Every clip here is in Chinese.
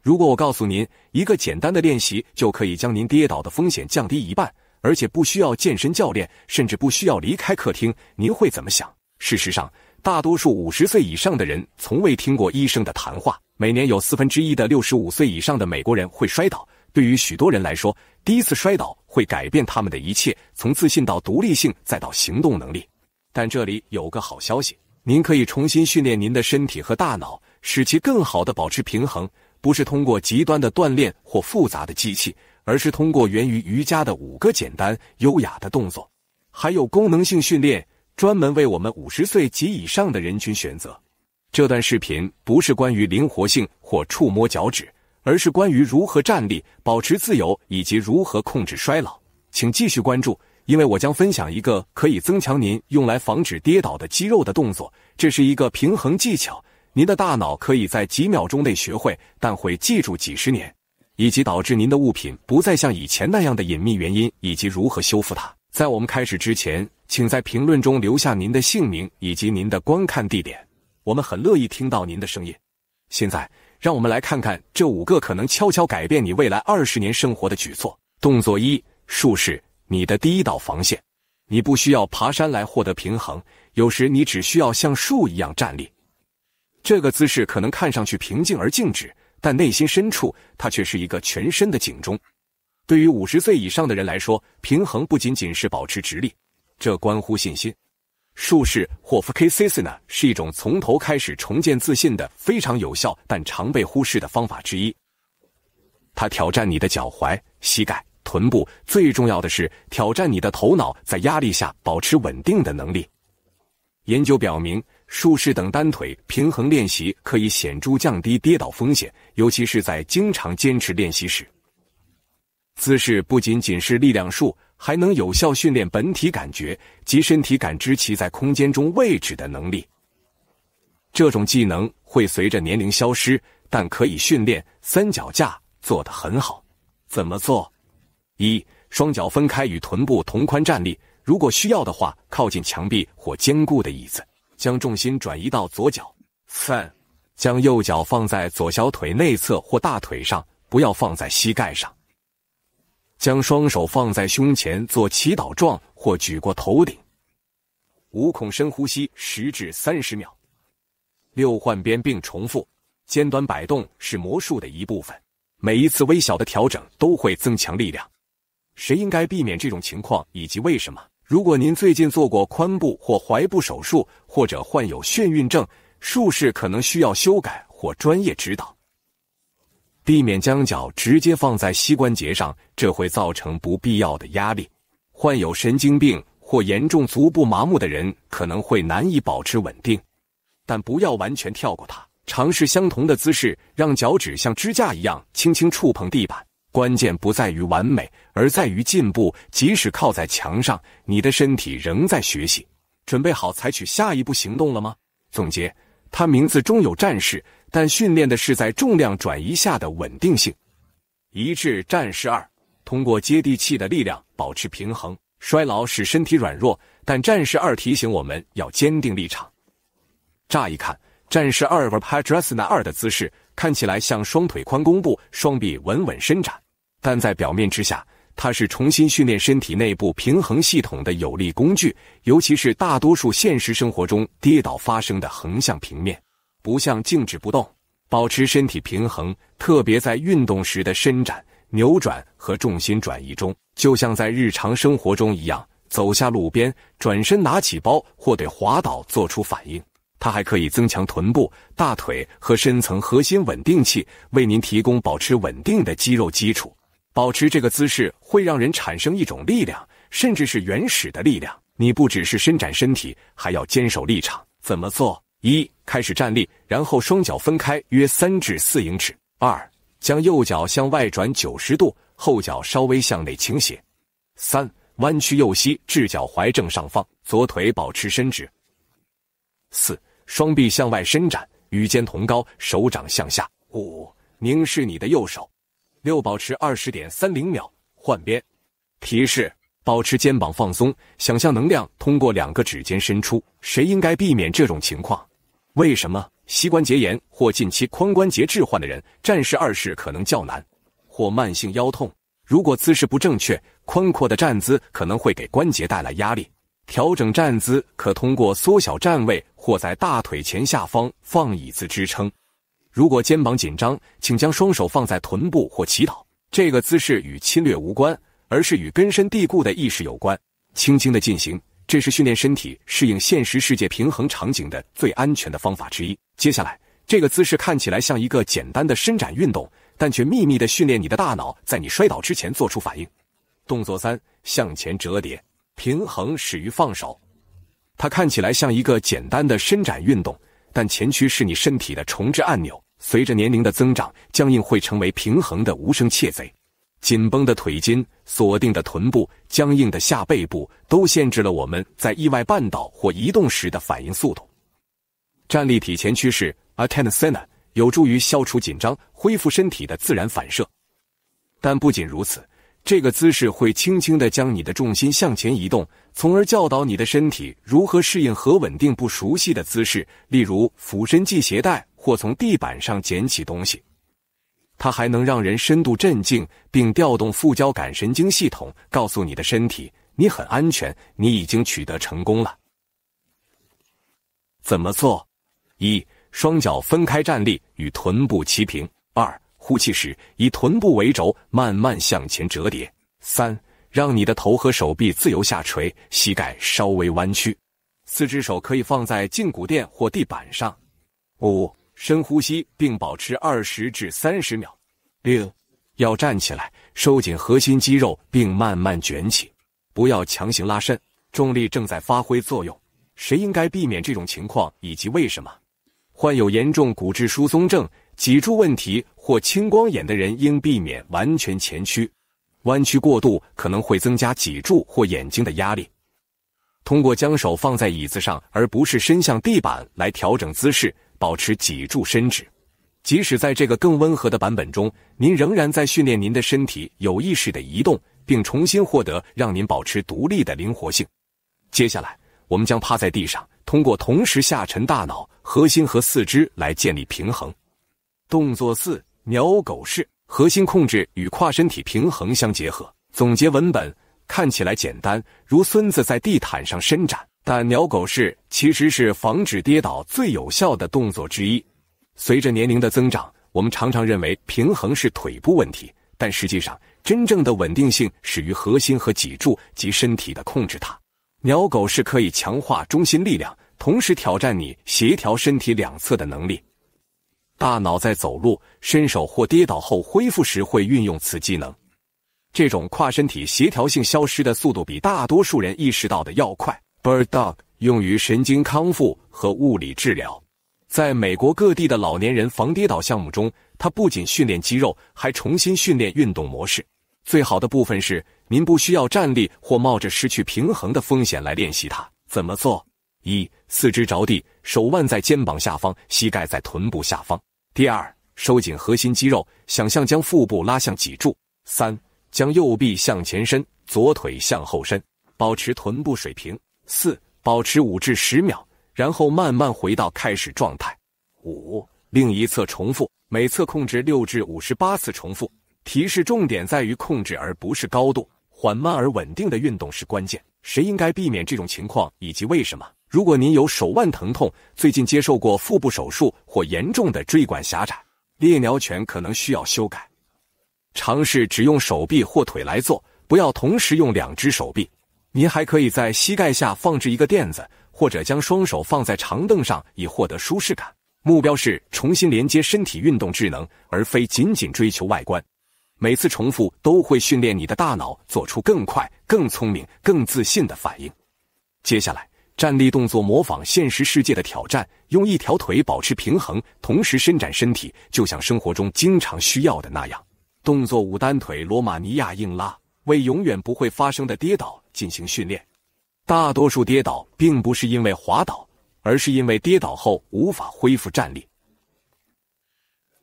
如果我告诉您，一个简单的练习就可以将您跌倒的风险降低一半，而且不需要健身教练，甚至不需要离开客厅，您会怎么想？事实上，大多数50岁以上的人从未听过医生的谈话。每年有1/4的65岁以上的美国人会摔倒。对于许多人来说，第一次摔倒会改变他们的一切，从自信到独立性，再到行动能力。但这里有个好消息，您可以重新训练您的身体和大脑，使其更好地保持平衡，不是通过极端的锻炼或复杂的机器，而是通过源于瑜伽的5个简单优雅的动作。还有功能性训练，专门为我们50岁及以上的人群选择。这段视频不是关于灵活性或触摸脚趾，而是关于如何站立、保持自由以及如何控制衰老。请继续关注，因为我将分享一个可以增强您用来防止跌倒的肌肉的动作。这是一个平衡技巧，您的大脑可以在几秒钟内学会，但会记住几十年，以及导致您的物品不再像以前那样的隐秘原因，以及如何修复它。在我们开始之前，请在评论中留下您的姓名以及您的观看地点，我们很乐意听到您的声音。现在，让我们来看看这5个可能悄悄改变你未来20年生活的举措。动作1：竖式，你的第一道防线。你不需要爬山来获得平衡，有时你只需要像树一样站立。这个姿势可能看上去平静而静止，但内心深处，它却是一个全身的警钟。对于50岁以上的人来说，平衡不仅仅是保持直立，这关乎信心。竖式或 Fakasana 是一种从头开始重建自信的非常有效但常被忽视的方法之一。它挑战你的脚踝、膝盖、臀部，最重要的是挑战你的头脑在压力下保持稳定的能力。研究表明，竖式等单腿平衡练习可以显著降低跌倒风险，尤其是在经常坚持练习时。姿势不仅仅是力量术，还能有效训练本体感觉及身体感知其在空间中位置的能力。这种技能会随着年龄消失，但可以训练。三脚架做得很好。怎么做？1. 双脚分开与臀部同宽站立，如果需要的话，靠近墙壁或坚固的椅子，将重心转移到左脚。3. 将右脚放在左小腿内侧或大腿上，不要放在膝盖上。将双手放在胸前做祈祷状或举过头顶。5孔深呼吸10至30秒。6换边并重复。尖端摆动是魔术的一部分，每一次微小的调整都会增强力量。谁应该避免这种情况以及为什么？如果您最近做过髋部或踝部手术，或者患有眩晕症，术式可能需要修改或专业指导。避免将脚直接放在膝关节上，这会造成不必要的压力。患有神经病或严重足部麻木的人可能会难以保持稳定，但不要完全跳过它。尝试相同的姿势，让脚趾像支架一样轻轻触碰地板。关键不在于完美，而在于进步。即使靠在墙上，你的身体仍在学习。准备好采取下一步行动了吗？总结，它名字中有战士，但训练的是在重量转移下的稳定性。一致战士2，通过接地气的力量保持平衡。衰老使身体软弱，但战士2提醒我们要坚定立场。乍一看，战士2 Vajrasana 2的姿势看起来像双腿髋弓步，双臂稳稳伸展，但在表面之下，它是重新训练身体内部平衡系统的有力工具，尤其是大多数现实生活中跌倒发生的横向平面。不像静止不动，保持身体平衡，特别在运动时的伸展、扭转和重心转移中，就像在日常生活中一样，走下路边，转身拿起包或对滑倒做出反应。它还可以增强臀部、大腿和深层核心稳定器，为您提供保持稳定的肌肉基础。保持这个姿势会让人产生一种力量，甚至是原始的力量。你不只是伸展身体，还要坚守立场。怎么做？1. 开始站立，然后双脚分开约3至4英尺。2. 将右脚向外转90度，后脚稍微向内倾斜。3. 弯曲右膝至脚踝正上方，左腿保持伸直。4. 双臂向外伸展，与肩同高，手掌向下。5. 凝视你的右手。6. 保持20.30秒，换边。提示：保持肩膀放松，想象能量通过2个指尖伸出。谁应该避免这种情况？为什么？膝关节炎或近期髋关节置换的人，站式2式可能较难，或慢性腰痛。如果姿势不正确，宽阔的站姿可能会给关节带来压力。调整站姿可通过缩小站位或在大腿前下方放椅子支撑。如果肩膀紧张，请将双手放在臀部或祈祷。这个姿势与侵略无关，而是与根深蒂固的意识有关。轻轻地进行，这是训练身体适应现实世界平衡场景的最安全的方法之一。接下来，这个姿势看起来像一个简单的伸展运动，但却秘密地训练你的大脑在你摔倒之前做出反应。动作3：向前折叠。平衡始于放手。它看起来像一个简单的伸展运动，但前驱是你身体的重置按钮。随着年龄的增长，僵硬会成为平衡的无声窃贼。紧绷的腿筋、锁定的臀部、僵硬的下背部都限制了我们在意外绊倒或移动时的反应速度。站立体前驱式 Attanasana 有助于消除紧张，恢复身体的自然反射。但不仅如此，这个姿势会轻轻地将你的重心向前移动，从而教导你的身体如何适应和稳定不熟悉的姿势，例如俯身系鞋带或从地板上捡起东西。它还能让人深度镇静，并调动副交感神经系统，告诉你的身体你很安全，你已经取得成功了。怎么做？1. 双脚分开站立，与臀部齐平。2. 呼气时以臀部为轴，慢慢向前折叠。3. 让你的头和手臂自由下垂，膝盖稍微弯曲。4只手可以放在胫骨垫或地板上。5. 深呼吸并保持20至30秒。6. 要站起来，收紧核心肌肉并慢慢卷起，不要强行拉伸，重力正在发挥作用。谁应该避免这种情况以及为什么？患有严重骨质疏松症、脊柱问题或青光眼的人应避免完全前屈，弯曲过度可能会增加脊柱或眼睛的压力。通过将手放在椅子上而不是伸向地板来调整姿势，保持脊柱伸直。即使在这个更温和的版本中，您仍然在训练您的身体有意识地移动，并重新获得让您保持独立的灵活性。接下来，我们将趴在地上，通过同时下沉大脑、核心和四肢来建立平衡。动作4：鸟狗式。核心控制与跨身体平衡相结合。总结文本：看起来简单，如孙子在地毯上伸展，但鸟狗式其实是防止跌倒最有效的动作之一。随着年龄的增长，我们常常认为平衡是腿部问题，但实际上，真正的稳定性始于核心和脊柱及身体的控制它。鸟狗式可以强化中心力量，同时挑战你协调身体两侧的能力。大脑在走路、伸手或跌倒后恢复时会运用此机能。这种跨身体协调性消失的速度比大多数人意识到的要快。Bird Dog 用于神经康复和物理治疗。在美国各地的老年人防跌倒项目中，它不仅训练肌肉，还重新训练运动模式。最好的部分是，您不需要站立或冒着失去平衡的风险来练习它。怎么做？1. 四肢着地，手腕在肩膀下方，膝盖在臀部下方。第2，收紧核心肌肉，想象将腹部拉向脊柱。3，将右臂向前伸，左腿向后伸，保持臀部水平。4，保持5至10秒，然后慢慢回到开始状态。5，另一侧重复，每侧控制6至58次重复。提示重点在于控制而不是高度，缓慢而稳定的运动是关键。谁应该避免这种情况以及为什么？如果您有手腕疼痛，最近接受过腹部手术或严重的椎管狭窄，猎鸟犬可能需要修改。尝试只用手臂或腿来做，不要同时用2只手臂。您还可以在膝盖下放置一个垫子，或者将双手放在长凳上以获得舒适感。目标是重新连接身体运动智能，而非仅仅追求外观。每次重复都会训练你的大脑做出更快、更聪明、更自信的反应。接下来，站立动作模仿现实世界的挑战，用一条腿保持平衡，同时伸展身体，就像生活中经常需要的那样。动作5：单腿罗马尼亚硬拉，为永远不会发生的跌倒进行训练。大多数跌倒并不是因为滑倒，而是因为跌倒后无法恢复站立。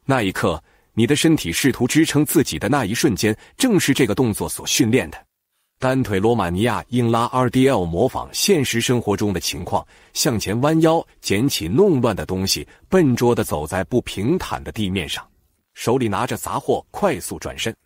那一刻，你的身体试图支撑自己的那一瞬间，正是这个动作所训练的。单腿罗马尼亚硬拉 RDL 模仿现实生活中的情况，向前弯腰捡起弄乱的东西，笨拙地走在不平坦的地面上，手里拿着杂货快速转身。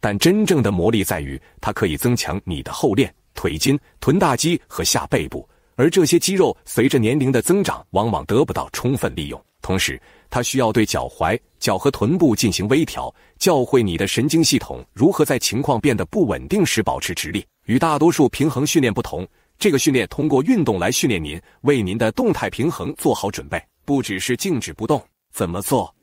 但真正的魔力在于它可以增强你的后链、腿筋、臀大肌和下背部，而这些肌肉随着年龄的增长往往得不到充分利用。同时它需要对脚踝、脚和臀部进行微调，教会你的神经系统如何在情况变得不稳定时保持直立。与大多数平衡训练不同，这个训练通过运动来训练您，为您的动态平衡做好准备，不只是静止不动。怎么做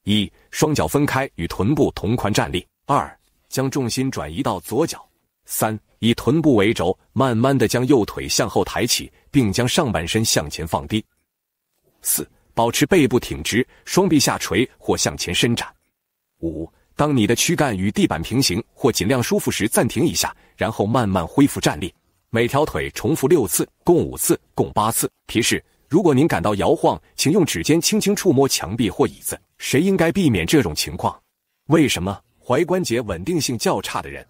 ？1. 双脚分开与臀部同宽站立。2. 将重心转移到左脚。3. 以臀部为轴，慢慢地将右腿向后抬起，并将上半身向前放低。4. 保持背部挺直，双臂下垂或向前伸展。5. 当你的躯干与地板平行或尽量舒服时，暂停一下，然后慢慢恢复站立。每条腿重复6次，共5次，共8次。提示：如果您感到摇晃，请用指尖轻轻触摸墙壁或椅子。谁应该避免这种情况？为什么？踝关节稳定性较差的人，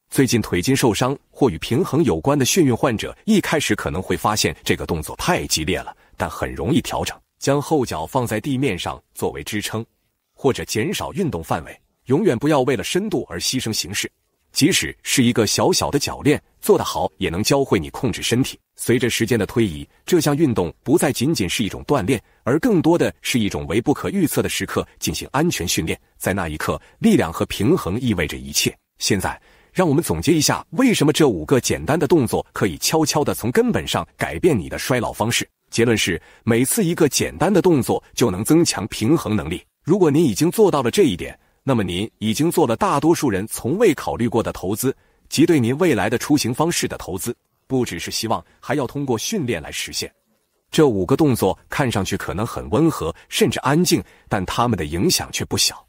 最近腿筋受伤或与平衡有关的眩晕患者，一开始可能会发现这个动作太激烈了，但很容易调整。将后脚放在地面上作为支撑，或者减少运动范围，永远不要为了深度而牺牲形式。即使是一个小小的铰链，做得好也能教会你控制身体。随着时间的推移，这项运动不再仅仅是一种锻炼，而更多的是一种为不可预测的时刻进行安全训练。在那一刻，力量和平衡意味着一切。现在，让我们总结一下，为什么这5个简单的动作可以悄悄地从根本上改变你的衰老方式。结论是，每次一个简单的动作就能增强平衡能力。如果您已经做到了这一点，那么您已经做了大多数人从未考虑过的投资，即对您未来的出行方式的投资。不只是希望，还要通过训练来实现。这5个动作看上去可能很温和，甚至安静，但它们的影响却不小。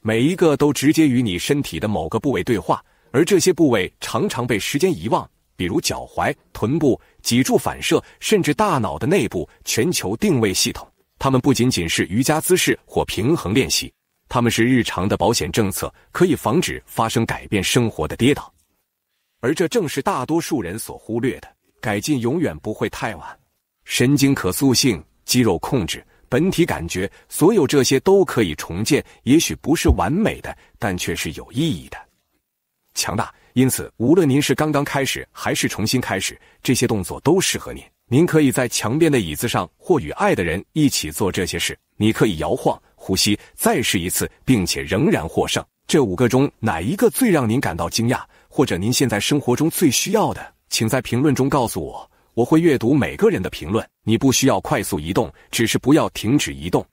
每一个都直接与你身体的某个部位对话，而这些部位常常被时间遗忘，比如脚踝、臀部、脊柱反射，甚至大脑的内部全球定位系统。它们不仅仅是瑜伽姿势或平衡练习，它们是日常的保险政策，可以防止发生改变生活的跌倒。而这正是大多数人所忽略的。改进永远不会太晚。神经可塑性、肌肉控制、本体感觉，所有这些都可以重建，也许不是完美的，但却是有意义的。强大。因此，无论您是刚刚开始还是重新开始，这些动作都适合您。您可以在墙边的椅子上，或与爱的人一起做这些事。你可以摇晃、呼吸，再试一次，并且仍然获胜。这5个中，哪一个最让您感到惊讶，或者您现在生活中最需要的？请在评论中告诉我，我会阅读每个人的评论。你不需要快速移动，只是不要停止移动。